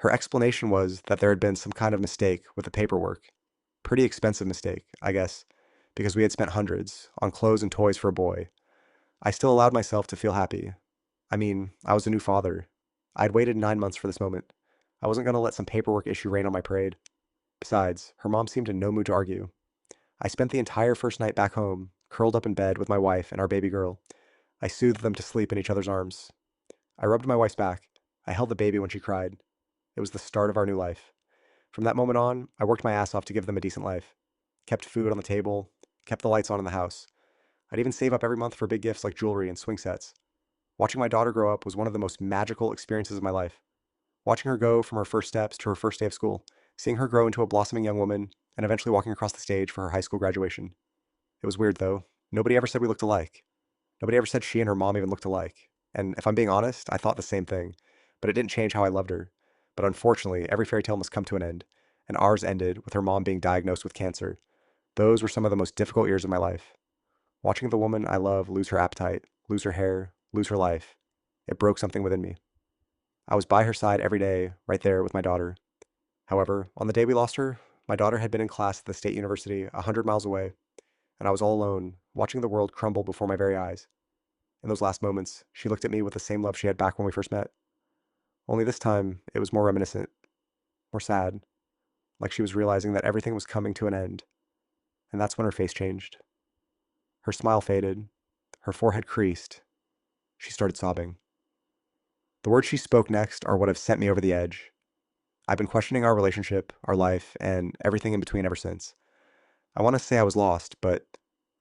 Her explanation was that there had been some kind of mistake with the paperwork. Pretty expensive mistake, I guess, because we had spent hundreds on clothes and toys for a boy. I still allowed myself to feel happy. I mean, I was a new father. I'd waited 9 months for this moment. I wasn't going to let some paperwork issue rain on my parade. Besides, her mom seemed in no mood to argue. I spent the entire first night back home, curled up in bed with my wife and our baby girl. I soothed them to sleep in each other's arms. I rubbed my wife's back. I held the baby when she cried. It was the start of our new life. From that moment on, I worked my ass off to give them a decent life. Kept food on the table, kept the lights on in the house. I'd even save up every month for big gifts like jewelry and swing sets. Watching my daughter grow up was one of the most magical experiences of my life. Watching her go from her first steps to her first day of school, seeing her grow into a blossoming young woman, and eventually walking across the stage for her high school graduation. It was weird though. Nobody ever said we looked alike. Nobody ever said she and her mom even looked alike. And if I'm being honest, I thought the same thing. But it didn't change how I loved her. But unfortunately, every fairy tale must come to an end. And ours ended with her mom being diagnosed with cancer. Those were some of the most difficult years of my life. Watching the woman I love lose her appetite, lose her hair, lose her life, it broke something within me. I was by her side every day, right there with my daughter. However, on the day we lost her, my daughter had been in class at the state university 100 miles away, and I was all alone, watching the world crumble before my very eyes. In those last moments, she looked at me with the same love she had back when we first met. Only this time, it was more reminiscent, more sad, like she was realizing that everything was coming to an end. And that's when her face changed. Her smile faded, her forehead creased. She started sobbing. The words she spoke next are what have sent me over the edge. I've been questioning our relationship, our life, and everything in between ever since. I want to say I was lost, but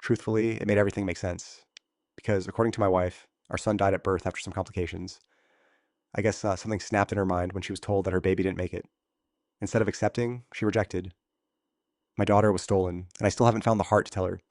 truthfully, it made everything make sense. Because according to my wife, our son died at birth after some complications. I guess something snapped in her mind when she was told that her baby didn't make it. Instead of accepting, she rejected. My daughter was stolen, and I still haven't found the heart to tell her.